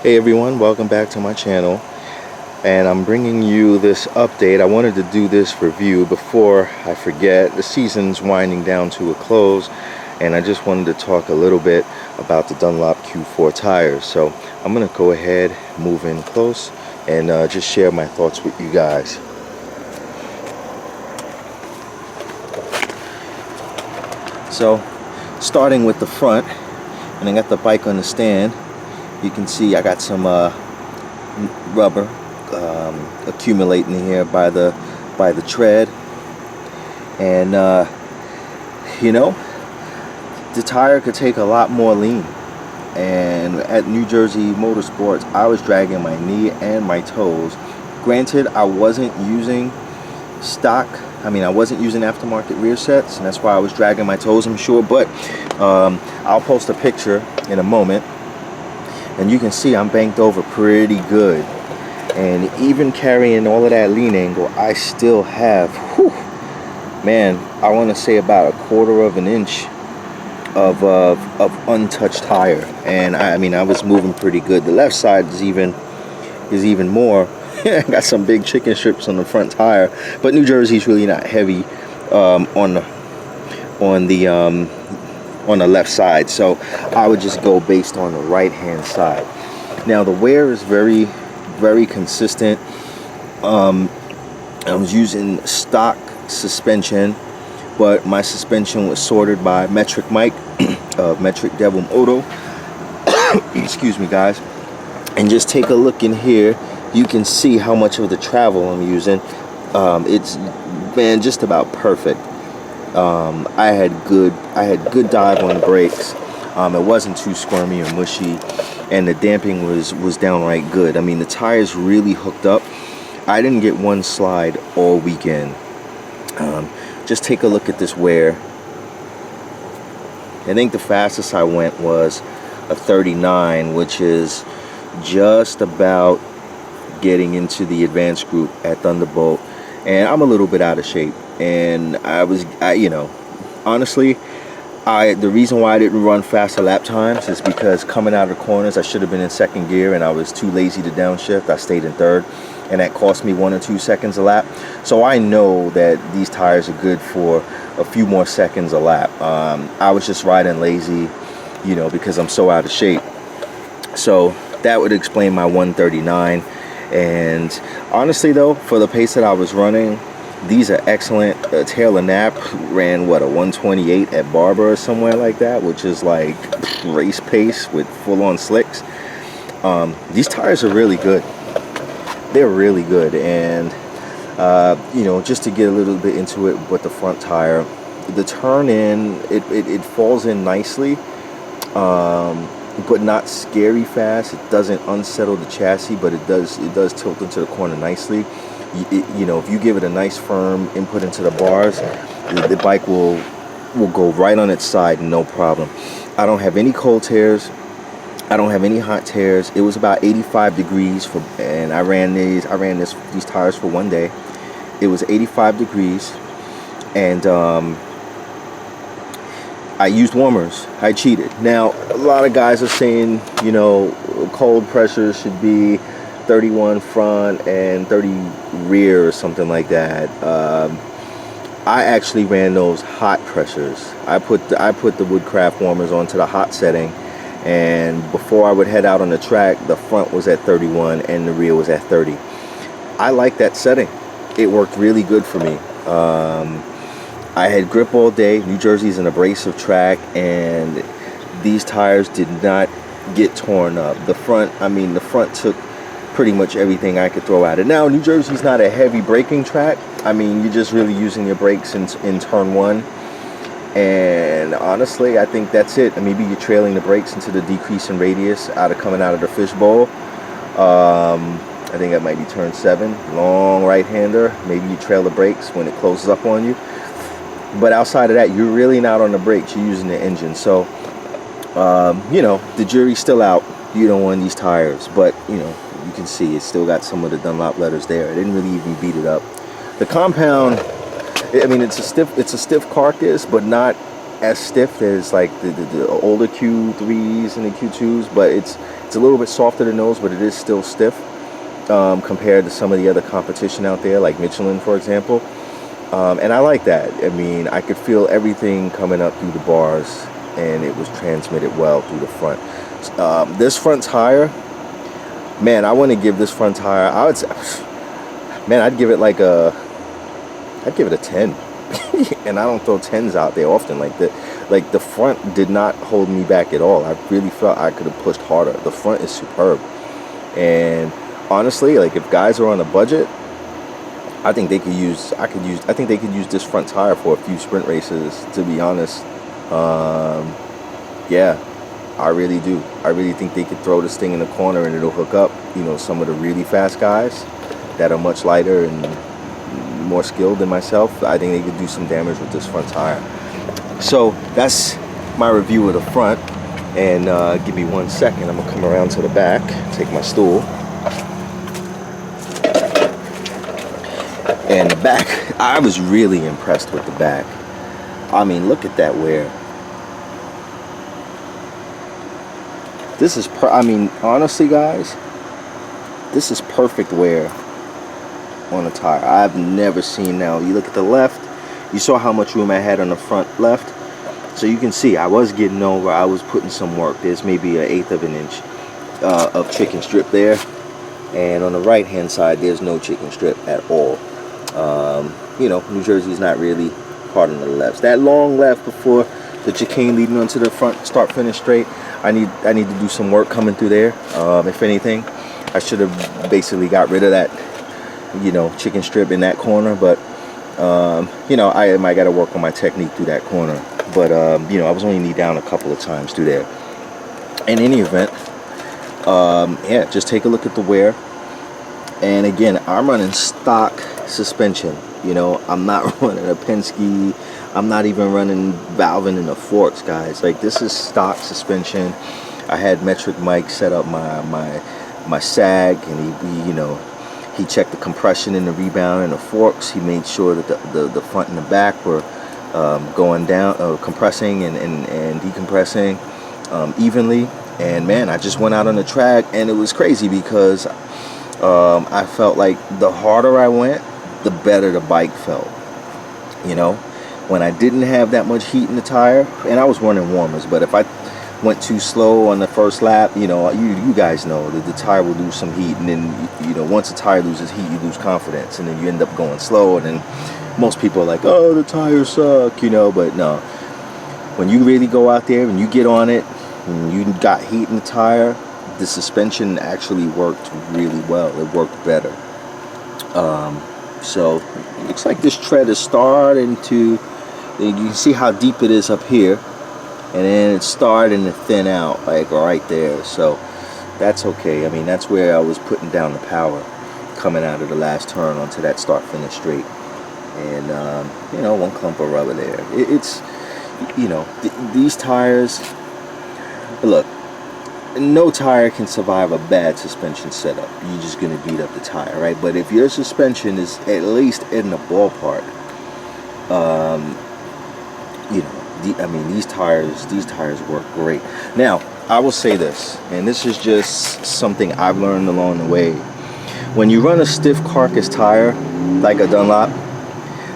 Hey everyone, welcome back to my channel, and I'm bringing you this update. I wanted to do this review before I forget. The season's winding down to a close, and I just wanted to talk a little bit about the Dunlop Q4 tires. So I'm gonna go ahead, move in close, and just share my thoughts with you guys. So starting with the front, and I got the bike on the stand. You can see I got some rubber accumulating here by the tread, and you know, the tire could take a lot more lean. And at New Jersey Motorsports, I was dragging my knee and my toes. Granted, I wasn't using stock. I mean, I wasn't using aftermarket rear sets, and that's why I was dragging my toes, I'm sure. But I'll post a picture in a moment, and you can see I'm banked over pretty good. And even carrying all of that lean angle, I still have, man, I want to say about 1/4 of an inch of untouched tire. And I mean, I was moving pretty good. The left side is even more. I got some big chicken strips on the front tire, but New Jersey's really not heavy on the left side, so I would just go based on the right hand side. Now the wear is very, very consistent. I was using stock suspension, but my suspension was sorted by Metric Mike of Metric Devil Moto. Excuse me, guys. And just take a look in here. You can see how much of the travel I'm using. It's, man, just about perfect. I had good dive on brakes. It wasn't too squirmy or mushy, and the damping was downright good. I mean, the tires really hooked up. I didn't get one slide all weekend. Just take a look at this wear. I think the fastest I went was a 39, which is just about getting into the advanced group at Thunderbolt, and I'm a little bit out of shape. And you know, honestly, the reason why I didn't run faster lap times is because coming out of the corners, I should have been in second gear, and I was too lazy to downshift. I stayed in third, and that cost me 1 or 2 seconds a lap. So I know that these tires are good for a few more seconds a lap. I was just riding lazy, you know, because I'm so out of shape. So that would explain my 139. And honestly though, for the pace that I was running, these are excellent. Taylor Knapp ran what, a 128 at Barber or somewhere like that, which is like race pace with full-on slicks. These tires are really good. They're really good. And you know, just to get a little bit into it with the front tire, the turn in, it falls in nicely, but not scary fast. It doesn't unsettle the chassis, but it does tilt into the corner nicely. You know, if you give it a nice firm input into the bars, the bike will go right on its side, no problem. I don't have any cold tears. I don't have any hot tears. It was about 85 degrees and I ran these tires for one day. It was 85 degrees, and I used warmers. I cheated. Now, a lot of guys are saying, you know, cold pressure should be 31 front and 30 rear or something like that. I actually ran those hot pressures. I put the Woodcraft warmers onto the hot setting, and before I would head out on the track, the front was at 31 and the rear was at 30. I like that setting. It worked really good for me. I had grip all day. New Jersey's an abrasive track, and these tires did not get torn up. The front took pretty much everything I could throw at it. Now, New Jersey's not a heavy braking track. I mean, you're just really using your brakes in turn one. And honestly, I think that's it. Maybe you're trailing the brakes into the decrease in radius coming out of the fishbowl. I think that might be turn 7. Long right-hander. Maybe you trail the brakes when it closes up on you. But outside of that, you're really not on the brakes. You're using the engine. So, you know, the jury's still out. You don't want these tires. But, you know, you can see it's still got some of the Dunlop letters there. I didn't really even beat it up. The compound, I mean, it's a stiff carcass, but not as stiff as like the older Q3s and the Q2s, but it's a little bit softer than those, but it is still stiff compared to some of the other competition out there, like Michelin, for example. And I like that. I mean, I could feel everything coming up through the bars, and it was transmitted well through the front. This front tire, man, I want to give this front tire, I would say, man, I'd give it a 10. And I don't throw 10s out there often. Like the front did not hold me back at all. I really felt I could have pushed harder. The front is superb. And honestly, like if guys are on a budget, I think they could use this front tire for a few sprint races, to be honest. Yeah, I really do. I really think they could throw this thing in the corner and it'll hook up, you know, some of the really fast guys that are much lighter and more skilled than myself. I think they could do some damage with this front tire. So that's my review of the front. And give me 1 second. I'm gonna come around to the back, take my stool. And the back, I was really impressed with the back. I mean, look at that wear. This is, I mean, honestly, guys, this is perfect wear on a tire. I've never seen. Now, you look at the left, you saw how much room I had on the front left. So you can see I was getting over, I was putting some work. There's maybe 1/8 of an inch of chicken strip there. And on the right hand side, there's no chicken strip at all. You know, New Jersey's not really hard on the lefts. That long left before the chicane leading onto the front start finish straight, I need to do some work coming through there. If anything, I should have basically got rid of that, you know, chicken strip in that corner. But you know, I might got to work on my technique through that corner. But you know, I was only knee down a couple of times through there. In any event, yeah, just take a look at the wear. And again, I'm running stock suspension. You know, I'm not running a Penske. I'm not even running valving in the forks, guys. Like, this is stock suspension. I had Metric Mike set up my sag, and he you know, he checked the compression and the rebound and the forks. He made sure that the front and the back were going down, compressing and decompressing evenly. And man, I just went out on the track, and it was crazy because I felt like the harder I went, the better the bike felt. You know, when I didn't have that much heat in the tire, and I was running warmers, but if I went too slow on the first lap, you know, you guys know that the tire will lose some heat, and then, you know, once the tire loses heat, you lose confidence, and then you end up going slow. And then most people are like, oh, the tires suck, you know. But no, when you really go out there and you get on it and you got heat in the tire, the suspension actually worked really well. It worked better. So it looks like this tread is starting to, you can see how deep it is up here, and then it's starting to thin out, like right there. So that's okay. I mean, that's where I was putting down the power coming out of the last turn onto that start finish straight. And you know, one clump of rubber there. It's, you know, these tires, look, no tire can survive a bad suspension setup. You're just gonna beat up the tire, right? But if your suspension is at least in the ballpark, you know, I mean, these tires work great. Now, I will say this, and this is just something I've learned along the way. When you run a stiff carcass tire, like a Dunlop,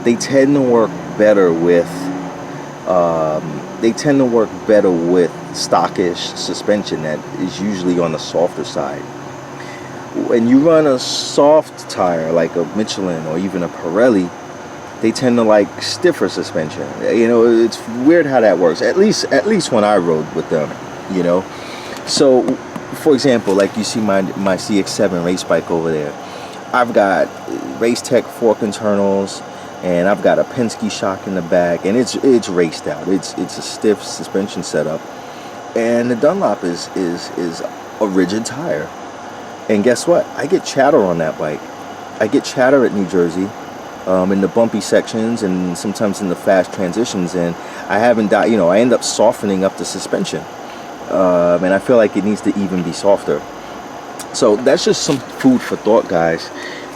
they tend to work better with stockish suspension that is usually on the softer side. When you run a soft tire like a Michelin or even a Pirelli, they tend to like stiffer suspension. You know, it's weird how that works. At least when I rode with them, you know. So, for example, like you see my CX-7 race bike over there. I've got Race Tech fork internals, and I've got a Penske shock in the back, and it's raced out. It's a stiff suspension setup, and the Dunlop is a rigid tire. And guess what? I get chatter on that bike. I get chatter at New Jersey, in the bumpy sections and sometimes in the fast transitions, and I haven't, you know, I end up softening up the suspension, and I feel like it needs to even be softer. So that's just some food for thought, guys.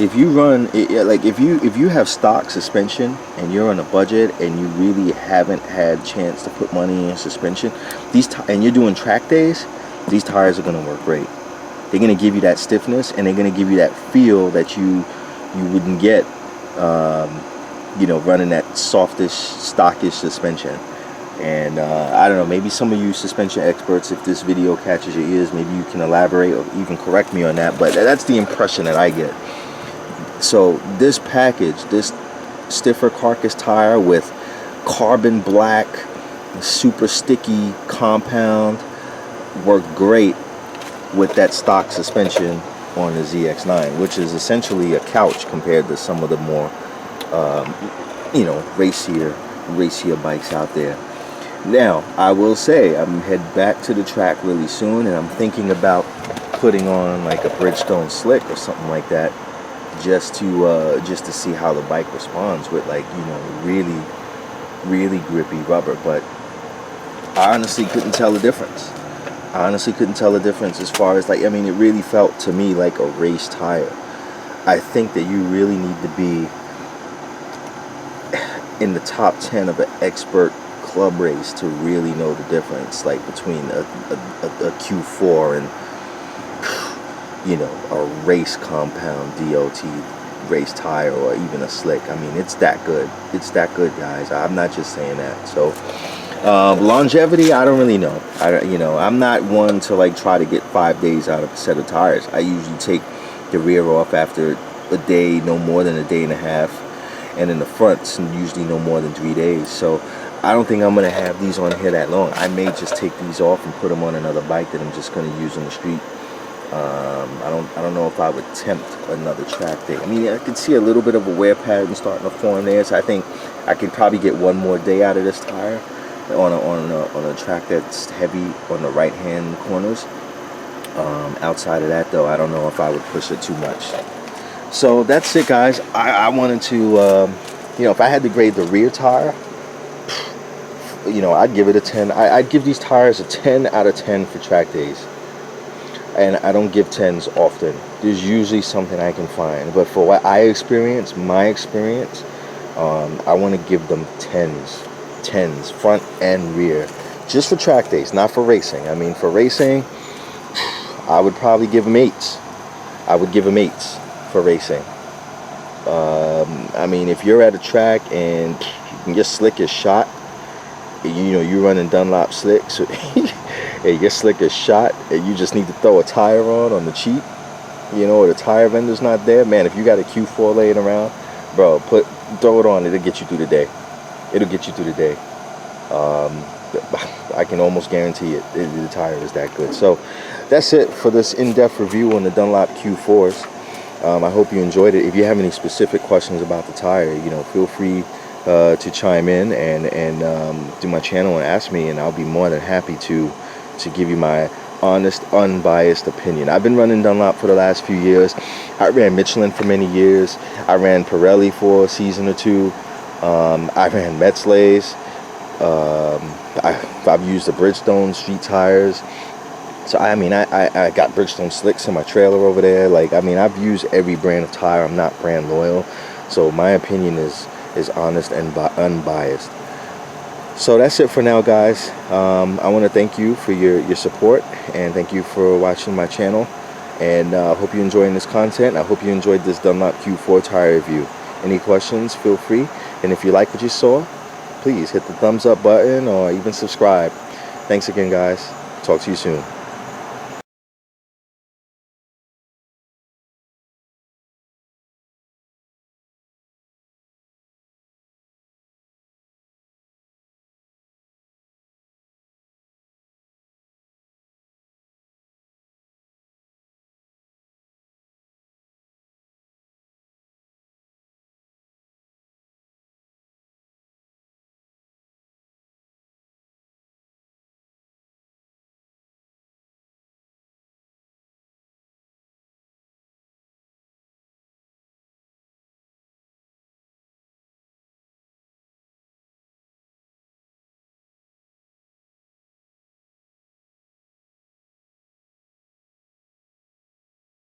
if you run like if you have stock suspension and you're on a budget and you really haven't had chance to put money in suspension, and you're doing track days, these tires are going to work great. They're going to give you that stiffness, and they're going to give you that feel that you wouldn't get running that softish, stockish suspension. And I don't know, maybe some of you suspension experts, if this video catches your ears, maybe you can elaborate or you can correct me on that, but that's the impression that I get. So this package, this stiffer carcass tire with carbon black, super sticky compound, worked great with that stock suspension on the ZX9, which is essentially a couch compared to some of the more racier bikes out there. Now, I will say I'm heading back to the track really soon, and I'm thinking about putting on like a Bridgestone slick or something like that, just to see how the bike responds with, like, really, really grippy rubber. But I honestly couldn't tell the difference. As far as, like, I mean, it really felt to me like a race tire. I think that you really need to be in the top 10 of an expert club race to really know the difference, like between a Q4 and a race compound DOT race tire, or even a slick. I mean, it's that good. Guys. I'm not just saying that. So longevity, I don't really know. I'm not one to like try to get 5 days out of a set of tires. I usually take the rear off after a day, no more than a day and a half, and in the fronts usually no more than 3 days. So I don't think I'm gonna have these on here that long. I may just take these off and put them on another bike that I'm just gonna use on the street. I don't know if I would tempt another track day. I mean, I can see a little bit of a wear pattern starting to form there, so I think I could probably get one more day out of this tire on a track that's heavy on the right hand corners. Outside of that, though, I don't know if I would push it too much. So that's it, guys. I wanted to, if I had to grade the rear tire, I'd give it a 10. I'd give these tires a 10 out of 10 for track days. And I don't give 10s often. There's usually something I can find. But for what I experience, my experience, I want to give them 10s, front and rear. Just for track days, not for racing. I mean, for racing, I would probably give them 8s. I would give them 8s for racing. I mean, if you're at a track and your slick is shot, you're running Dunlop slicks, and your slick is shot, and you just need to throw a tire on the cheap, or the tire vendor's not there, man, if you got a Q4 laying around, bro, throw it on. It'll get you through the day. I can almost guarantee it. The tire is that good. So that's it for this in-depth review on the Dunlop Q4s. I hope you enjoyed it. If you have any specific questions about the tire, feel free to chime in and do my channel and ask me, and I'll be more than happy to give you my honest, unbiased opinion. I've been running Dunlop for the last few years. I ran Michelin for many years. I ran Pirelli for a season or two. I ran Metzlays. I've used the Bridgestone street tires. So I mean, I got Bridgestone slicks in my trailer over there. Like, I mean, I've used every brand of tire. I'm not brand loyal, so my opinion is honest and unbiased. So that's it for now, guys. I want to thank you for your support, and thank you for watching my channel, and I hope you're enjoying this content. I hope you enjoyed this Dunlop Q4 tire review. Any questions, feel free, and if you like what you saw, please hit the thumbs up button or even subscribe. Thanks again, guys. Talk to you soon.